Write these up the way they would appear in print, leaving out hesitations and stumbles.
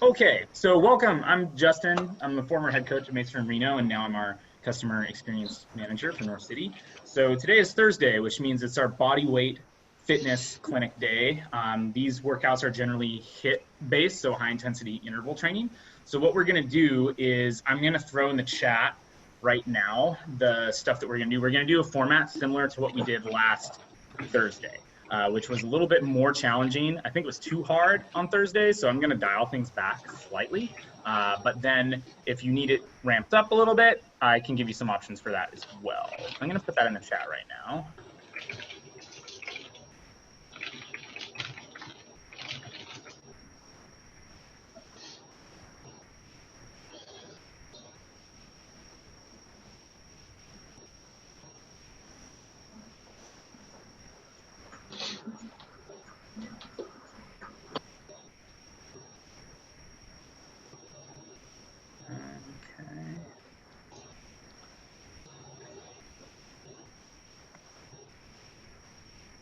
Okay, so welcome. I'm Justin. I'm the former head coach at Mesa Rim Reno, and now I'm our customer experience manager for North City. So today is Thursday, which means it's our body weight fitness clinic day. These workouts are generally HIIT-based, so high intensity interval training. So what we're gonna do is I'm gonna throw in the chat right now the stuff that we're gonna do. We're gonna do a format similar to what we did last Thursday. Which was a little bit more challenging. I think it was too hard on Thursday, so I'm gonna dial things back slightly. But then if you need it ramped up a little bit, I can give you some options for that as well. I'm gonna put that in the chat right now.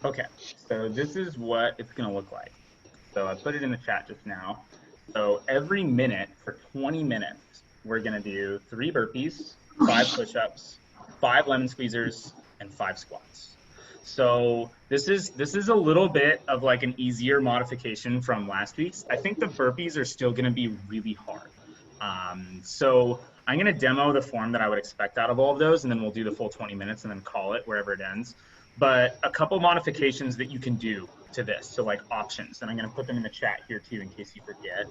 Okay, so this is what it's gonna look like. So I put it in the chat just now. So every minute for 20 minutes, we're gonna do 3 burpees, 5 push-ups, 5 lemon squeezers, and 5 squats. So this is a little bit of like an easier modification from last week's. I think the burpees are still gonna be really hard. So I'm gonna demo the form that I would expect out of all of those, and then we'll do the full 20 minutes and then call it wherever it ends. But a couple modifications that you can do to this, so like options, and I'm gonna put them in the chat here too in case you forget.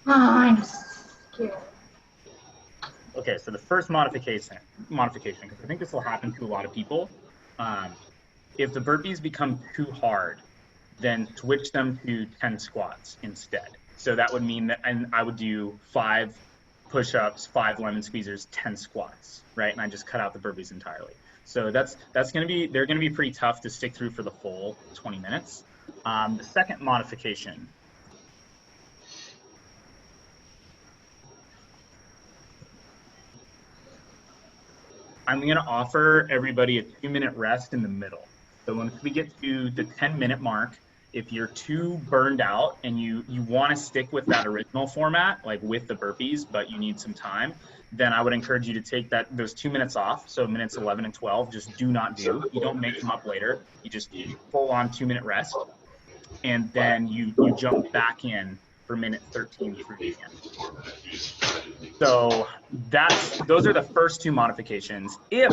Oh, I'm scared. Okay, so the first modification, because I think this will happen to a lot of people. If the burpees become too hard, then switch them to 10 squats instead. So that would mean that, and I would do 5 push-ups, 5 lemon squeezers, 10 squats, right? And I just cut out the burpees entirely. So they're gonna be pretty tough to stick through for the full 20 minutes. The second modification, I'm gonna offer everybody a 2-minute rest in the middle. So once we get to the 10-minute mark, if you're too burned out and you want to stick with that original format, like with the burpees, but you need some time, then I would encourage you to take those 2 minutes off. So minutes 11 and 12, just do not do. You don't make them up later. You just full on 2-minute rest. And then you jump back in for minute 13 through the end. So those are the first 2 modifications. If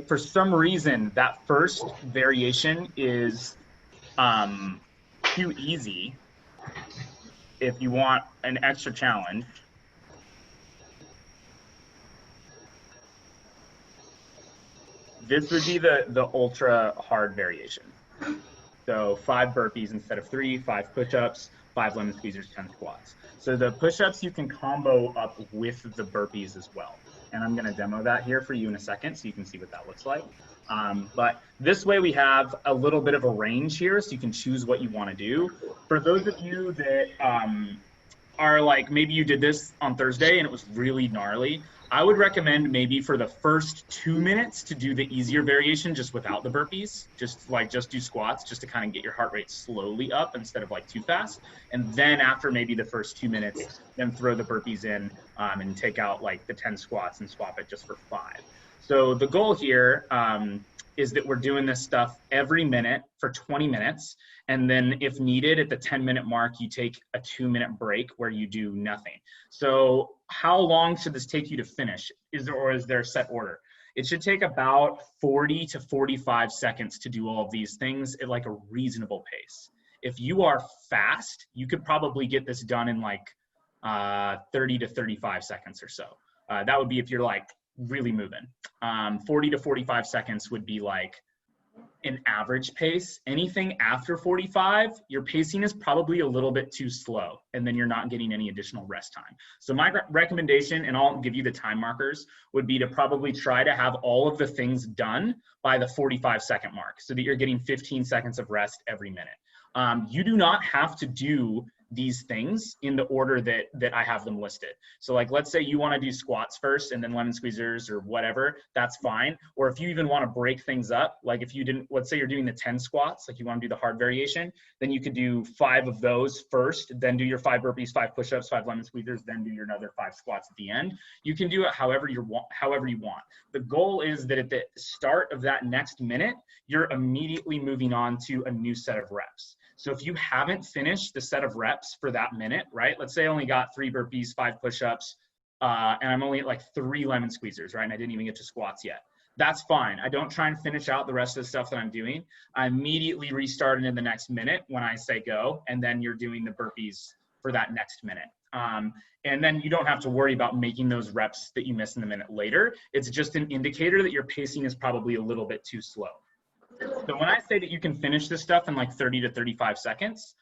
for some reason that first variation is too easy, if you want an extra challenge, this would be the ultra hard variation. So 5 burpees instead of 3, 5 push-ups, 5 lemon squeezers, 10 squats. So the push-ups you can combo up with the burpees as well. And I'm gonna demo that here for you in a second so you can see what that looks like. But this way we have a little bit of a range here so you can choose what you wanna do. For those of you that are like, maybe you did this on Thursday and it was really gnarly, I would recommend maybe for the first 2 minutes to do the easier variation just without the burpees, just do squats just to kind of get your heart rate slowly up instead of like too fast. And then after maybe the first 2 minutes, then throw the burpees in and take out like the 10 squats and swap it just for 5. So the goal here is that we're doing this stuff every minute for 20 minutes. And then if needed at the 10-minute mark, you take a 2-minute break where you do nothing. So how long should this take you to finish? Is there a set order? It should take about 40 to 45 seconds to do all of these things at like a reasonable pace. If you are fast, you could probably get this done in like 30 to 35 seconds or so. That would be if you're like really moving. 40 to 45 seconds would be like an average pace. Anything after 45, your pacing is probably a little bit too slow, and then you're not getting any additional rest time. So my recommendation, and I'll give you the time markers, would be to probably try to have all of the things done by the 45-second mark so that you're getting 15 seconds of rest every minute. You do not have to do these things in the order that I have them listed. So like, let's say you want to do squats first and then lemon squeezers or whatever, that's fine. Or if you even want to break things up, like if you didn't, let's say you're doing the 10 squats, like you want to do the hard variation, then you could do 5 of those first, then do your 5 burpees, 5 push-ups, 5 lemon squeezers, then do your another 5 squats at the end. You can do it however you want. The goal is that at the start of that next minute, you're immediately moving on to a new set of reps. So if you haven't finished the set of reps for that minute, right? Let's say I only got 3 burpees, 5 push-ups, and I'm only at like 3 lemon squeezers, right? And I didn't even get to squats yet. That's fine. I don't try and finish out the rest of the stuff that I'm doing. I immediately restart in the next minute when I say go, and then you're doing the burpees for that next minute. And then you don't have to worry about making those reps that you miss in the minute later. It's just an indicator that your pacing is probably a little bit too slow. So when I say that you can finish this stuff in like 30 to 35 seconds,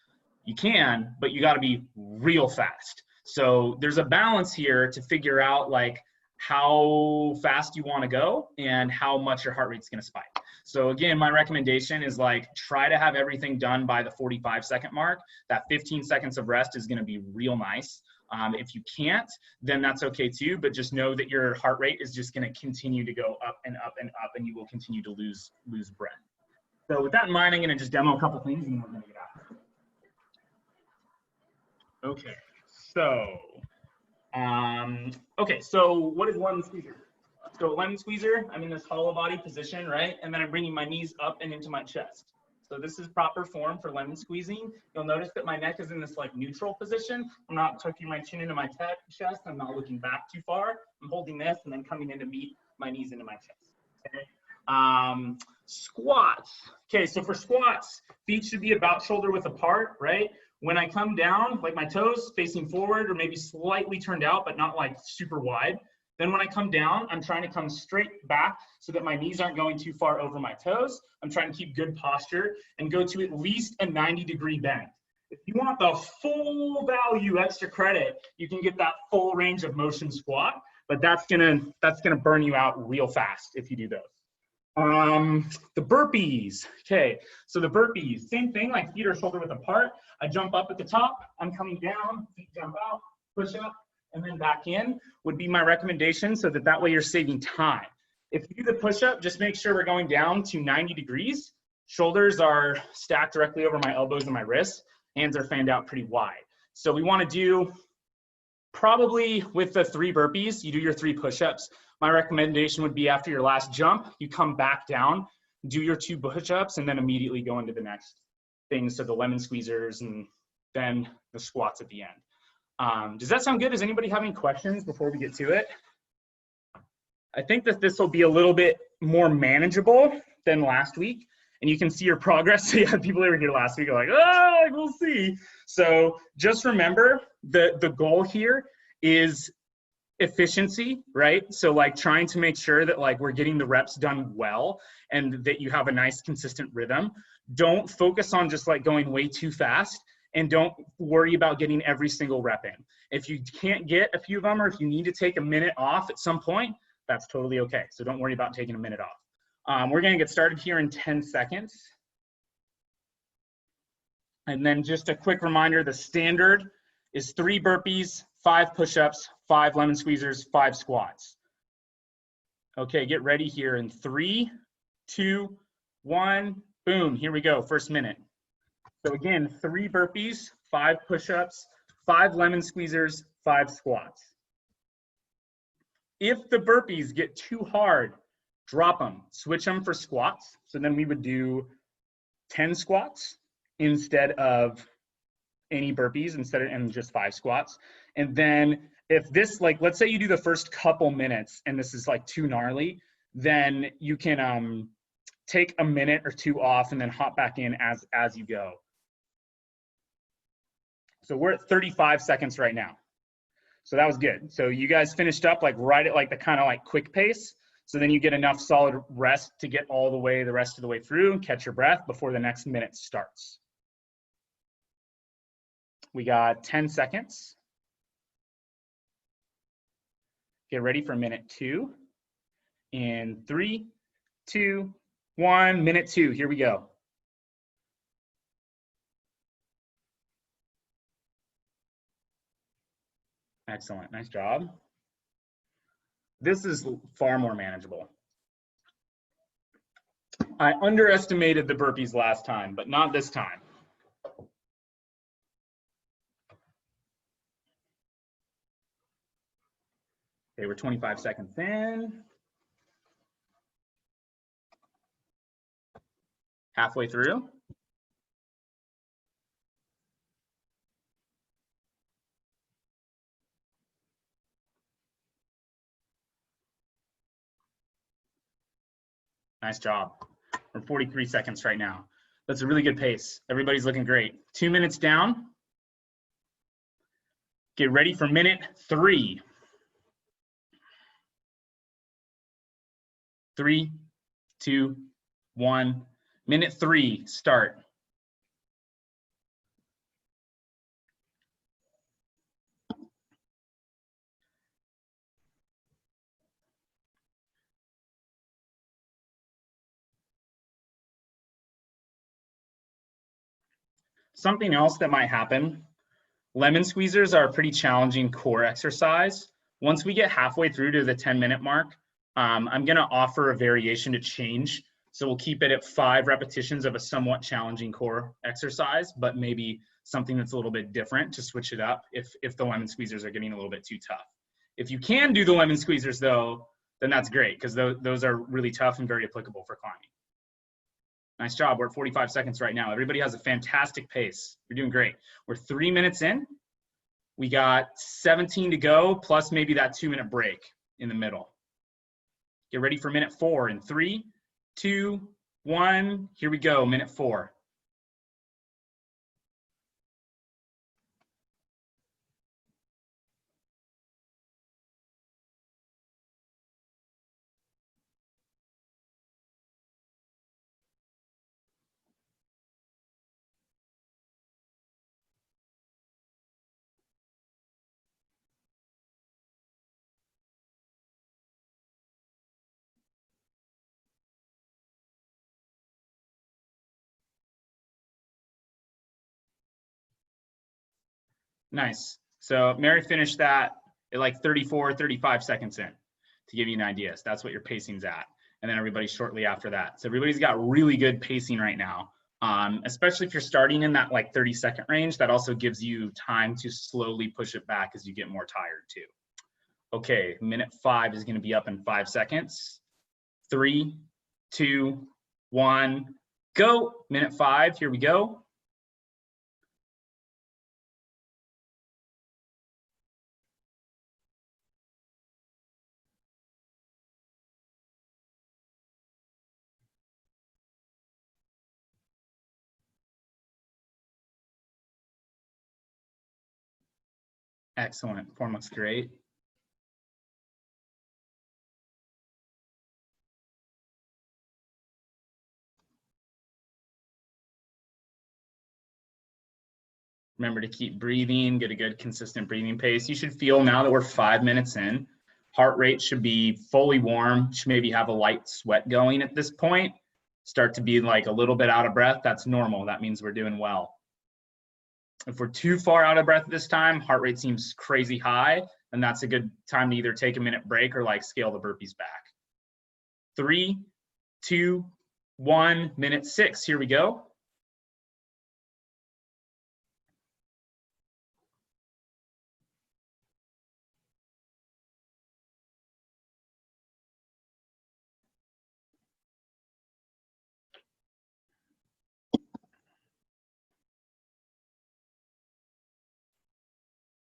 you can, but you got to be real fast. So there's a balance here to figure out like how fast you want to go and how much your heart rate's going to spike. So again, my recommendation is like try to have everything done by the 45-second mark. That 15 seconds of rest is going to be real nice. If you can't, then that's okay too, but just know that your heart rate is just going to continue to go up and up and up, and you will continue to lose breath. So with that in mind, I'm going to just demo a couple things and then we're going to get out. Okay, so what is lemon squeezer? So lemon squeezer, I'm in this hollow body position, right? And then I'm bringing my knees up and into my chest. So this is proper form for lemon squeezing. You'll notice that my neck is in this like neutral position. I'm not tucking my chin into my chest. I'm not looking back too far. I'm holding this and then coming in to meet my knees into my chest. Okay. Squats. Okay, so for squats, feet should be about shoulder width apart, right? When I come down, like my toes facing forward or maybe slightly turned out, but not like super wide. Then when I come down, I'm trying to come straight back so that my knees aren't going too far over my toes. I'm trying to keep good posture and go to at least a 90-degree bend. If you want the full value extra credit, you can get that full range of motion squat, but that's gonna burn you out real fast if you do those. The burpees. Okay, so the burpees, same thing, like feet are shoulder width apart. I jump up at the top, I'm coming down, feet jump out, push up, and then back in would be my recommendation, so that way you're saving time. If you do the push-up, just make sure we're going down to 90 degrees. Shoulders are stacked directly over my elbows and my wrists. Hands are fanned out pretty wide. So we want to do, probably with the 3 burpees, you do your 3 push-ups. My recommendation would be after your last jump, you come back down, do your 2 push-ups, and then immediately go into the next thing. So the lemon squeezers and then the squats at the end. Does that sound good? Does anybody have any questions before we get to it? I think that this will be a little bit more manageable than last week, and you can see your progress. So you had people that were here last week are like, oh, we'll see. So just remember the goal here is efficiency, right? So like trying to make sure that like we're getting the reps done well and that you have a nice consistent rhythm. Don't focus on just like going way too fast, and don't worry about getting every single rep in. If you can't get a few of them, or if you need to take a minute off at some point, that's totally okay. So don't worry about taking a minute off. We're gonna get started here in 10 seconds. And then just a quick reminder, the standard is 3 burpees, 5 push-ups, 5 lemon squeezers, 5 squats. Okay, get ready here in 3, 2, 1, boom, here we go, first minute. So again, 3 burpees, 5 push-ups, 5 lemon squeezers, 5 squats. If the burpees get too hard, drop them, switch them for squats. So then we would do 10 squats instead of any burpees, and just 5 squats. And then if this, like, let's say you do the first couple minutes and this is like too gnarly, then you can take a minute or 2 off and then hop back in as you go. So we're at 35 seconds right now. So that was good. So you guys finished up like right at like the kind of like quick pace. So then you get enough solid rest to get all the rest of the way through and catch your breath before the next minute starts. We got 10 seconds. Get ready for minute 2. In 3, 2, 1, minute 2, here we go. Excellent, nice job. This is far more manageable. I underestimated the burpees last time, but not this time. Okay, we're 25 seconds in. Halfway through. Nice job. We're 43 seconds right now. That's a really good pace. Everybody's looking great. 2 minutes down. Get ready for minute 3. 3, 2, 1. Minute 3, start. Something else that might happen, lemon squeezers are a pretty challenging core exercise. Once we get halfway through to the 10-minute mark, I'm gonna offer a variation to change. So we'll keep it at 5 repetitions of a somewhat challenging core exercise, but maybe something that's a little bit different to switch it up if the lemon squeezers are getting a little bit too tough. If you can do the lemon squeezers though, then that's great because those are really tough and very applicable for climbing. Nice job. We're at 45 seconds right now. Everybody has a fantastic pace. You're doing great. We're 3 minutes in. We got 17 to go, plus maybe that 2-minute break in the middle. Get ready for minute 4 in 3, 2, 1. Here we go, minute 4. Nice. So Mary finished that at like 34, 35 seconds in to give you an idea. So that's what your pacing's at. And then everybody shortly after that. So everybody's got really good pacing right now, especially if you're starting in that like 30-second range. That also gives you time to slowly push it back as you get more tired too. Okay, minute 5 is going to be up in 5 seconds. 3, 2, 1, go. Minute 5, here we go. Excellent, form looks great. Remember to keep breathing, get a good consistent breathing pace. You should feel now that we're 5 minutes in, heart rate should be fully warm, should maybe have a light sweat going at this point. Start to be like a little bit out of breath, that's normal. That means we're doing well. If we're too far out of breath this time, heart rate seems crazy high, and that's a good time to either take a minute break or like scale the burpees back. 3, 2, 1, minute 6, here we go.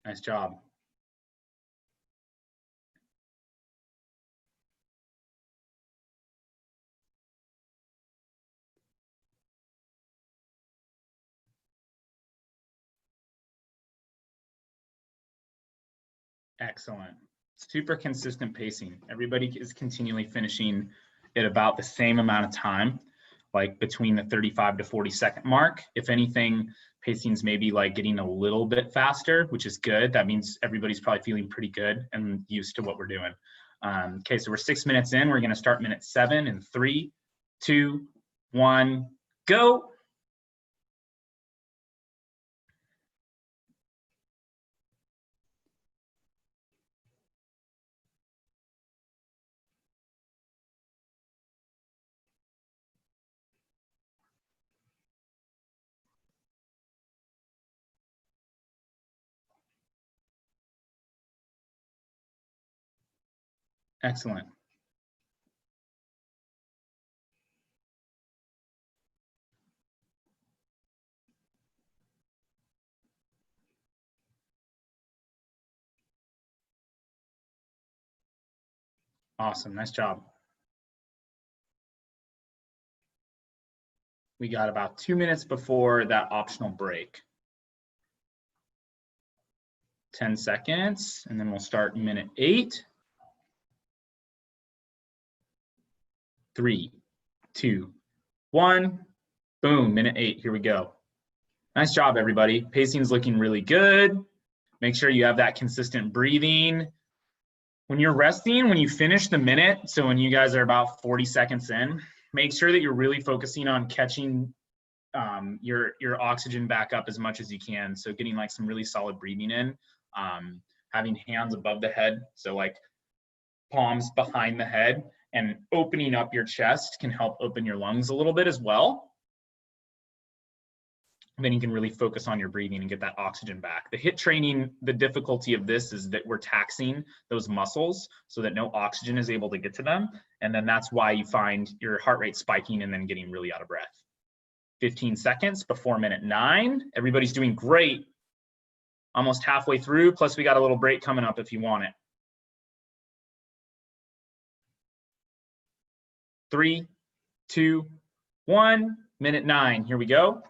Nice job. Excellent. Super consistent pacing. Everybody is continually finishing at about the same amount of time, like between the 35 to 40-second mark. If anything, pacing's maybe like getting a little bit faster, which is good. That means everybody's probably feeling pretty good and used to what we're doing. Okay, so we're 6 minutes in. We're going to start minute 7 in 3, 2, 1, go. Excellent. Awesome, nice job. We got about 2 minutes before that optional break. 10 seconds, and then we'll start minute 8. 3, 2, 1, boom, minute 8, here we go. Nice job, everybody. Pacing's looking really good. Make sure you have that consistent breathing. When you're resting, when you finish the minute, so when you guys are about 40 seconds in, make sure that you're really focusing on catching your oxygen back up as much as you can. So getting like some really solid breathing in, having hands above the head, so like palms behind the head, and opening up your chest can help open your lungs a little bit as well. And then you can really focus on your breathing and get that oxygen back. The HIIT training, the difficulty of this is that we're taxing those muscles so that no oxygen is able to get to them. And then that's why you find your heart rate spiking and then getting really out of breath. 15 seconds before minute 9. Everybody's doing great. Almost halfway through, plus we got a little break coming up if you want it. 3, 2, 1, minute 9, here we go.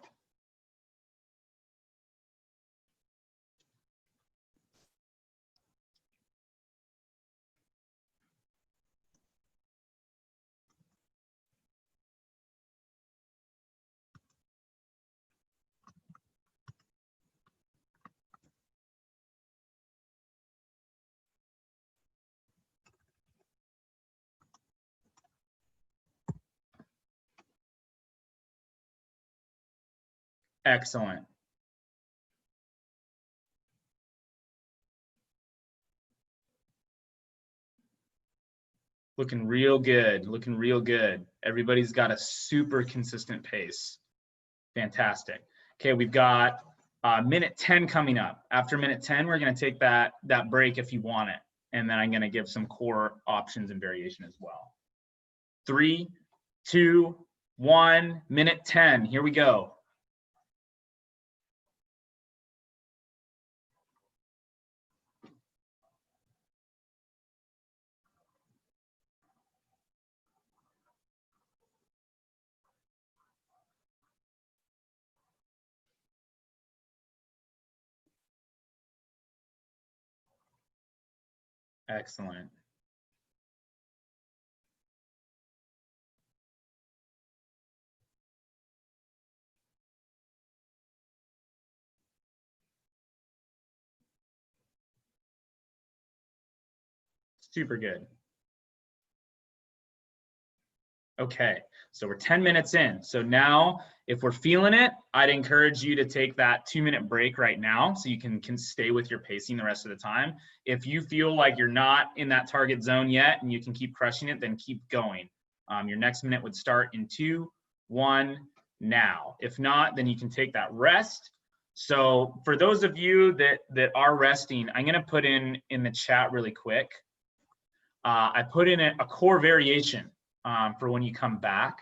Excellent. Looking real good, looking real good. Everybody's got a super consistent pace. Fantastic. Okay, we've got minute 10 coming up. After minute 10, we're gonna take that break if you want it. And then I'm gonna give some core options and variation as well. 3, 2, 1, minute 10, here we go. Excellent. Super good. Okay, so we're 10 minutes in. So now, if we're feeling it, I'd encourage you to take that 2-minute break right now so you can stay with your pacing the rest of the time. If you feel like you're not in that target zone yet and you can keep crushing it, then keep going. Your next minute would start in 2, 1, now. If not, then you can take that rest. So for those of you that are resting, I'm gonna put in the chat really quick. I put in a core variation for when you come back.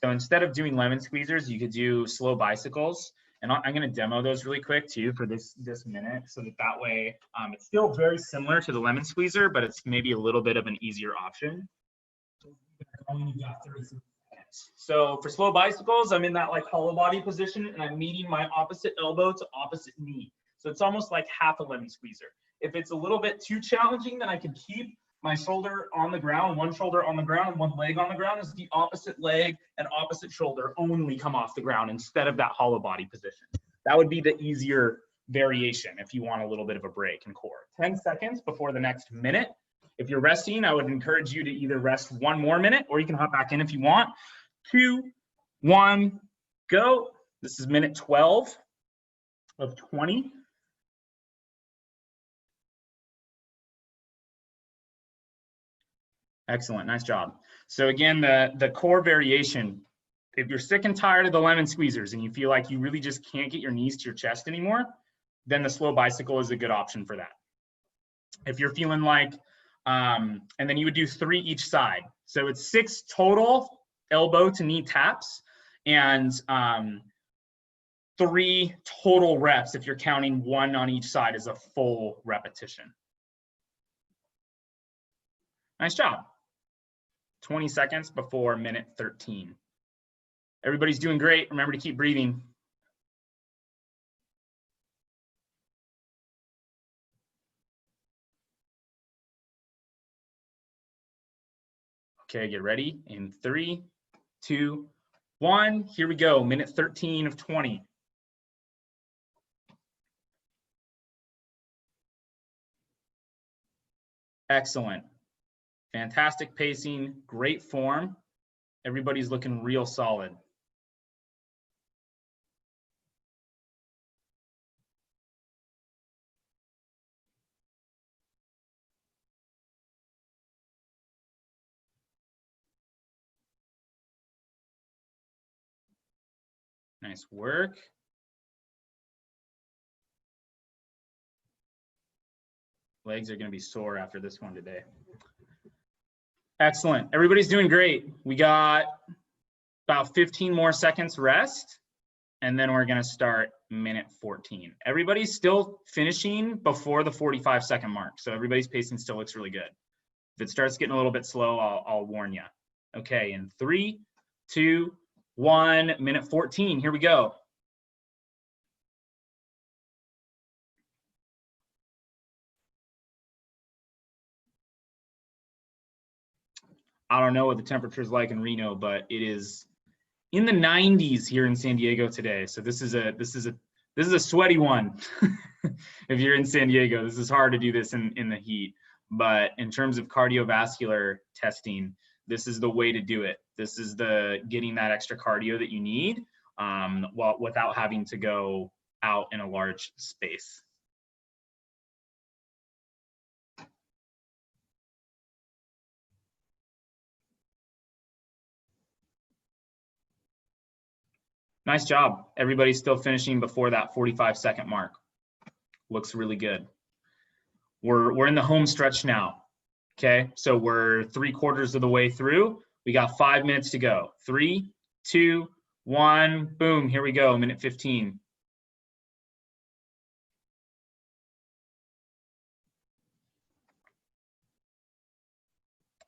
So instead of doing lemon squeezers, you could do slow bicycles. And I'm gonna demo those really quick too for this minute, so that way it's still very similar to the lemon squeezer, but it's maybe a little bit of an easier option. Only got 33 minutes. So for slow bicycles, I'm in that like hollow body position and I'm meeting my opposite elbow to opposite knee. So it's almost like half a lemon squeezer. If it's a little bit too challenging, then I can keep my shoulder on the ground, one shoulder on the ground, and one leg on the ground, as the opposite leg and opposite shoulder only come off the ground instead of that hollow body position. That would be the easier variation if you want a little bit of a break in core. 10 seconds before the next minute. If you're resting, I would encourage you to either rest 1 more minute or you can hop back in if you want. 2, 1, go. This is minute 12 of 20. Excellent, nice job. So again, the core variation, if you're sick and tired of the lemon squeezers and you feel like you really just can't get your knees to your chest anymore, then the slow bicycle is a good option for that. If you're feeling like And then you would do 3 each side. So it's 6 total elbow to knee taps, and 3 total reps if you're counting 1 on each side as a full repetition. Nice job. 20 seconds before minute 13. Everybody's doing great. Remember to keep breathing. Okay, get ready in 3, 2, 1. Here we go, minute 13 of 20. Excellent. Fantastic pacing, great form. Everybody's looking real solid. Nice work. Legs are going to be sore after this one today. Excellent. Everybody's doing great. We got about 15 more seconds rest, and then we're going to start minute 14. Everybody's still finishing before the 45-second mark, so everybody's pacing still looks really good. If it starts getting a little bit slow, I'll warn you. Okay, in 3, 2, 1, minute 14. Here we go. I don't know what the temperature is like in Reno, but it is in the 90s here in San Diego today. So this is a sweaty one. If you're in San Diego, this is hard to do this in the heat. But in terms of cardiovascular testing, this is the way to do it. This is the getting that extra cardio that you need without having to go out in a large space. Nice job. Everybody's still finishing before that 45-second mark. Looks really good. We're in the home stretch now. Okay, so we're 3/4 of the way through. We got 5 minutes to go. 3, 2, 1, boom, here we go, minute 15.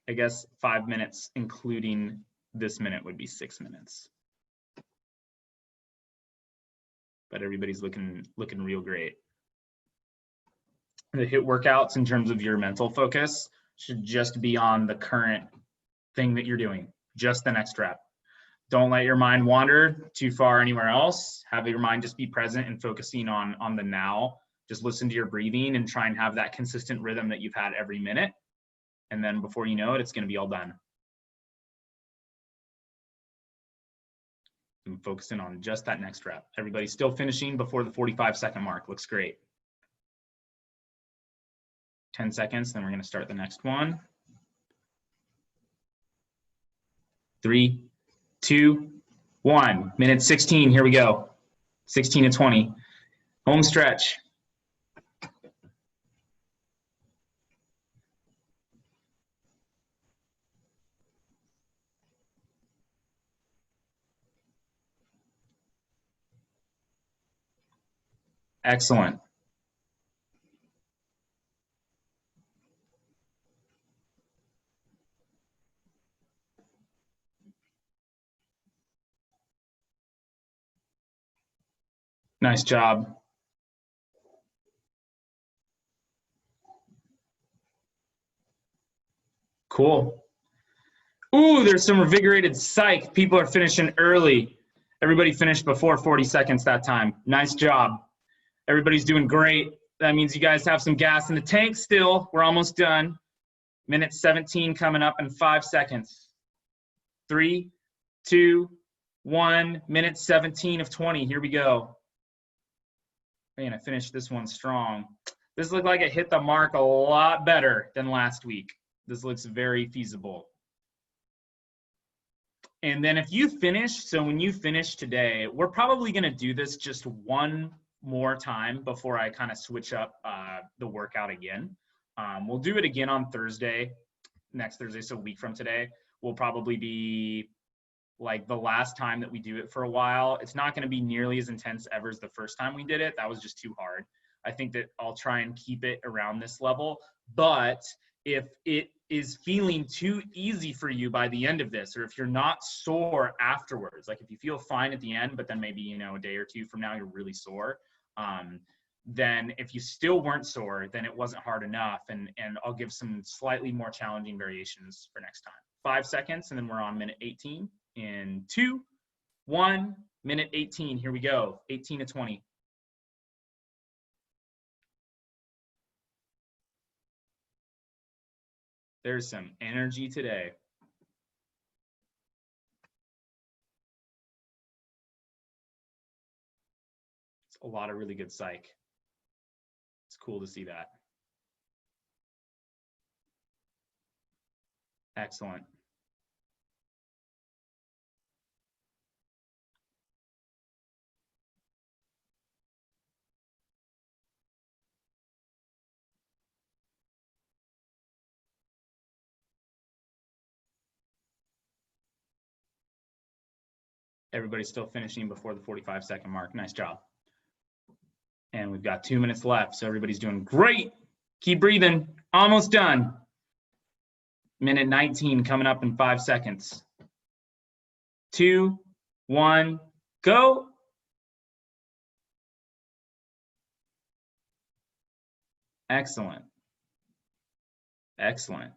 I guess 5 minutes, including this minute, would be 6 minutes. But everybody's looking real great. The HIIT workouts, in terms of your mental focus, should just be on the current thing that you're doing, just the next rep. Don't let your mind wander too far anywhere else. Have your mind just be present and focusing on the now. Just listen to your breathing and try and have that consistent rhythm that you've had every minute. And then before you know it, it's going to be all done. I'm focusing on just that next rep. Everybody's still finishing before the 45-second mark. Looks great. 10 seconds, then we're going to start the next one. 3, 2, 1. Minute 16, here we go. 16 to 20. Home stretch. Excellent. Nice job. Cool. Ooh, there's some revigorated psych. People are finishing early. Everybody finished before 40 seconds that time. Nice job. Everybody's doing great. That means you guys have some gas in the tank still. We're almost done. Minute 17 coming up in 5 seconds. 3, 2, 1. Minute 17 of 20. Here we go. Man, I finished this one strong. This looked like it hit the mark a lot better than last week. This looks very feasible. And then if you finish, so when you finish today, we're probably going to do this just one more time before I kind of switch up the workout again. We'll do it again on Thursday, next Thursday, so a week from today. Will probably be like the last time that we do it for a while. It's not going to be nearly as intense ever as the first time we did it. That was just too hard. I think that I'll try and keep it around this level. But if it is feeling too easy for you by the end of this, or if you're not sore afterwards, like if you feel fine at the end, but then maybe, you know, a day or two from now, you're really sore, then if you still weren't sore, then it wasn't hard enough. And I'll give some slightly more challenging variations for next time. 5 seconds, and then we're on minute 18 in 2, 1, minute 18. Here we go, 18 to 20. There's some energy today. It's a lot of really good psych. It's cool to see that. Excellent. Everybody's still finishing before the 45-second mark. Nice job. And we've got 2 minutes left, so everybody's doing great. Keep breathing. Almost done. Minute 19 coming up in 5 seconds. 2, 1, go. Excellent. Excellent.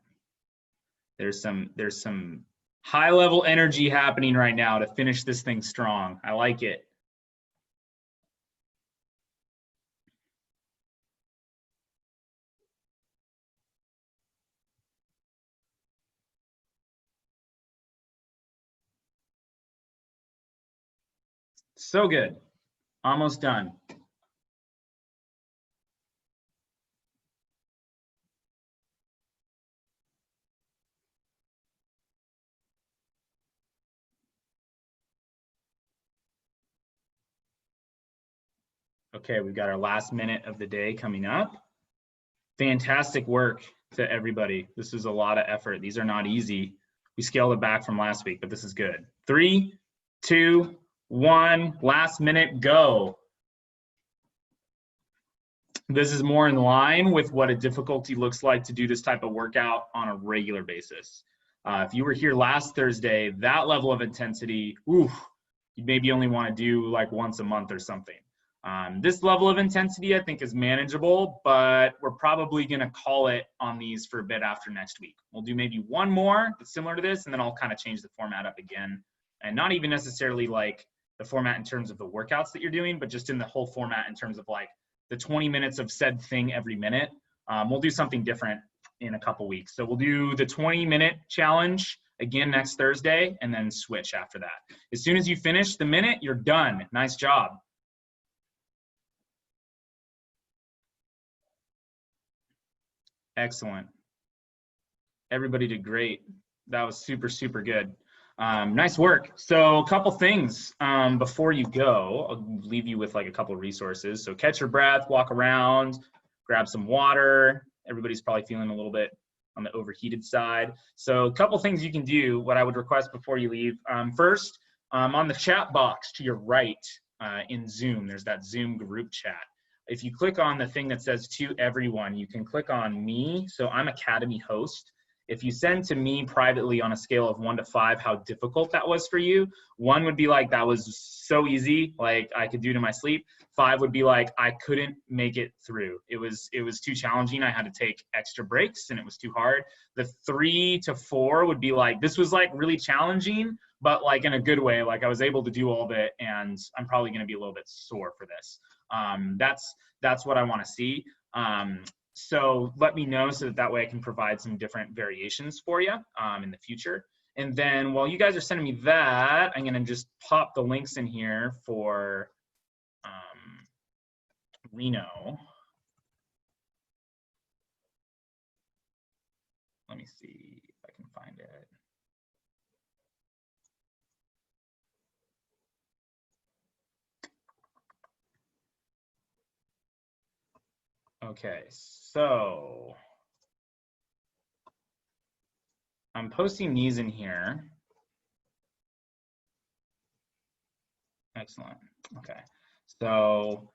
There's some high-level energy happening right now to finish this thing strong. I like it. So good. Almost done. Okay, we've got our last minute of the day coming up. Fantastic work to everybody. This is a lot of effort. These are not easy. We scaled it back from last week, but this is good. 3, 2, 1, last minute, go. This is more in line with what a difficulty looks like to do this type of workout on a regular basis. If you were here last Thursday, that level of intensity, you maybe only want to do like once a month or something. This level of intensity, I think, is manageable, but we're probably going to call it on these for a bit after next week. We'll do maybe one more that's similar to this, and then I'll kind of change the format up again. And not even necessarily like the format in terms of the workouts that you're doing, but just in the whole format in terms of like the 20 minutes of said thing every minute. We'll do something different in a couple weeks. So we'll do the 20-minute challenge again next Thursday, and then switch after that. As soon as you finish the minute, you're done. Nice job. Excellent. Everybody did great. That was super, super good. Nice work. So a couple things before you go. I'll leave you with like a couple of resources. So catch your breath, walk around, grab some water. Everybody's probably feeling a little bit on the overheated side. So a couple things you can do, what I would request before you leave. First, on the chat box to your right in Zoom, there's that Zoom group chat. If you click on the thing that says to everyone, you can click on me. So I'm Academy host. If you send to me privately on a scale of 1 to 5 how difficult that was for you, 1 would be like, that was so easy, like I could do it in my sleep. 5 would be like, I couldn't make it through. It was too challenging. I had to take extra breaks and it was too hard. The 3 to 4 would be like, this was like really challenging, but like in a good way. Like I was able to do all of it, and I'm probably going to be a little bit sore for this. That's what I want to see. So let me know so that way I can provide some different variations for you in the future. And then while you guys are sending me that, I'm going to just pop the links in here for Reno. Let me see if I can find it. Okay, so I'm posting these in here. Excellent. Okay. So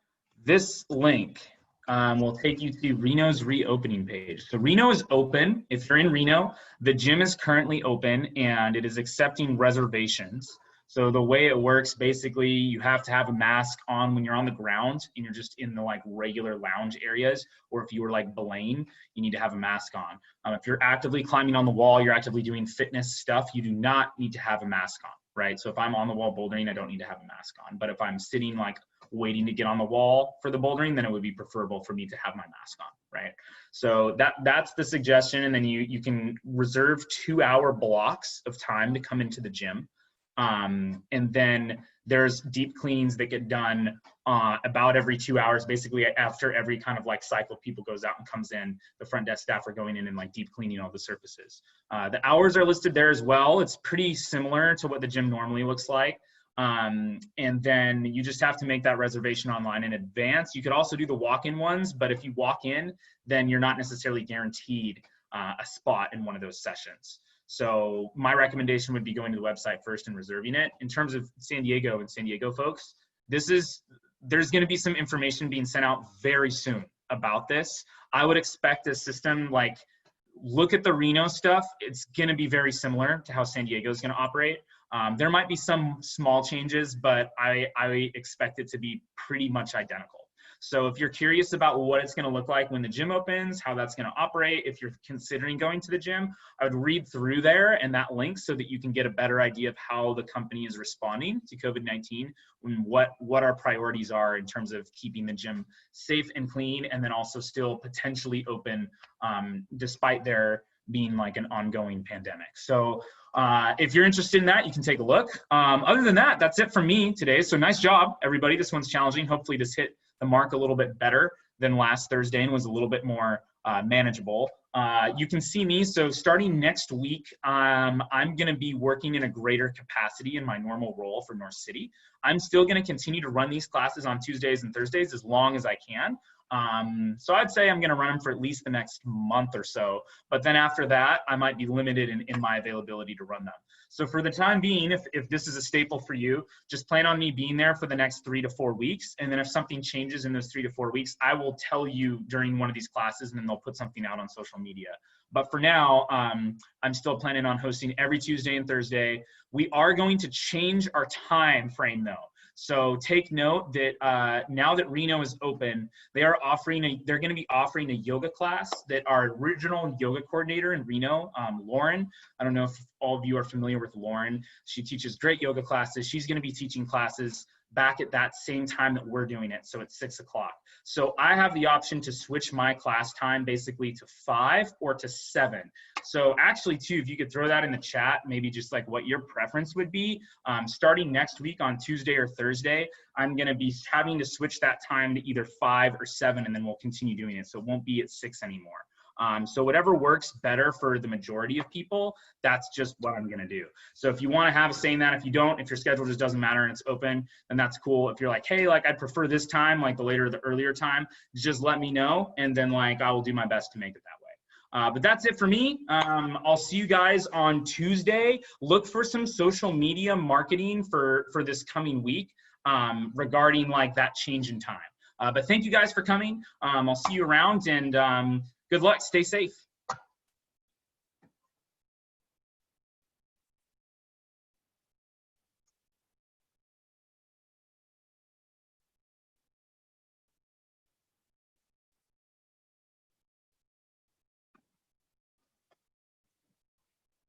this link will take you to Reno's reopening page. So Reno is open. If you're in Reno, the gym is currently open and it is accepting reservations. So the way it works, basically, you have to have a mask on when you're on the ground and you're just in the like regular lounge areas, or if you were like belaying, you need to have a mask on. If you're actively climbing on the wall, you're actively doing fitness stuff, you do not need to have a mask on, right? So if I'm on the wall bouldering, I don't need to have a mask on. But if I'm sitting like waiting to get on the wall for the bouldering, then it would be preferable for me to have my mask on, right? So that's the suggestion. And then you can reserve 2-hour blocks of time to come into the gym. And then there's deep cleans that get done about every 2 hours, basically after every kind of like cycle people goes out and comes in, the front desk staff are going in and like deep cleaning all the surfaces. The hours are listed there as well. It's pretty similar to what the gym normally looks like. And then you just have to make that reservation online in advance. You could also do the walk-in ones, but if you walk in, then you're not necessarily guaranteed a spot in one of those sessions. So my recommendation would be going to the website first and reserving it. In terms of San Diego and San Diego folks, there's going to be some information being sent out very soon about this. I would expect a system like, look at the Reno stuff. It's going to be very similar to how San Diego is going to operate. There might be some small changes, but I expect it to be pretty much identical. So if you're curious about what it's going to look like when the gym opens, how that's going to operate, if you're considering going to the gym, I would read through there and that link so that you can get a better idea of how the company is responding to COVID-19 and what our priorities are in terms of keeping the gym safe and clean, and then also still potentially open despite there being like an ongoing pandemic. So if you're interested in that, you can take a look. Other than that, that's it for me today. So nice job, everybody. This one's challenging. Hopefully this hit the mark a little bit better than last Thursday and was a little bit more manageable. You can see me. So starting next week, I'm going to be working in a greater capacity in my normal role for North City. I'm still going to continue to run these classes on Tuesdays and Thursdays as long as I can. So I'd say I'm going to run them for at least the next month or so. But then after that, I might be limited in my availability to run them. So for the time being, if this is a staple for you, just plan on me being there for the next 3 to 4 weeks. And then if something changes in those 3 to 4 weeks, I will tell you during one of these classes, and then they'll put something out on social media. But for now, I'm still planning on hosting every Tuesday and Thursday. We are going to change our time frame though. So take note that now that Reno is open, they're going to be offering a yoga class that our original yoga coordinator in Reno, Lauren, I don't know if all of you are familiar with Lauren. She teaches great yoga classes. She's going to be teaching classes back at that same time that we're doing it. So it's 6 o'clock. So I have the option to switch my class time basically to 5 or to 7. So actually too, if you could throw that in the chat, maybe just like what your preference would be. Starting next week on Tuesday or Thursday, I'm going to be having to switch that time to either 5 or 7, and then we'll continue doing it. So it won't be at 6 anymore. So whatever works better for the majority of people, that's just what I'm going to do. So if you want to have a say in that, if you don't, if your schedule just doesn't matter and it's open, then that's cool. If you're like, hey, like I prefer this time, like the later or the earlier time, just let me know. And then like, I will do my best to make it that way. But that's it for me. I'll see you guys on Tuesday. Look for some social media marketing for this coming week regarding like that change in time. But thank you guys for coming. I'll see you around, and good luck. Stay safe.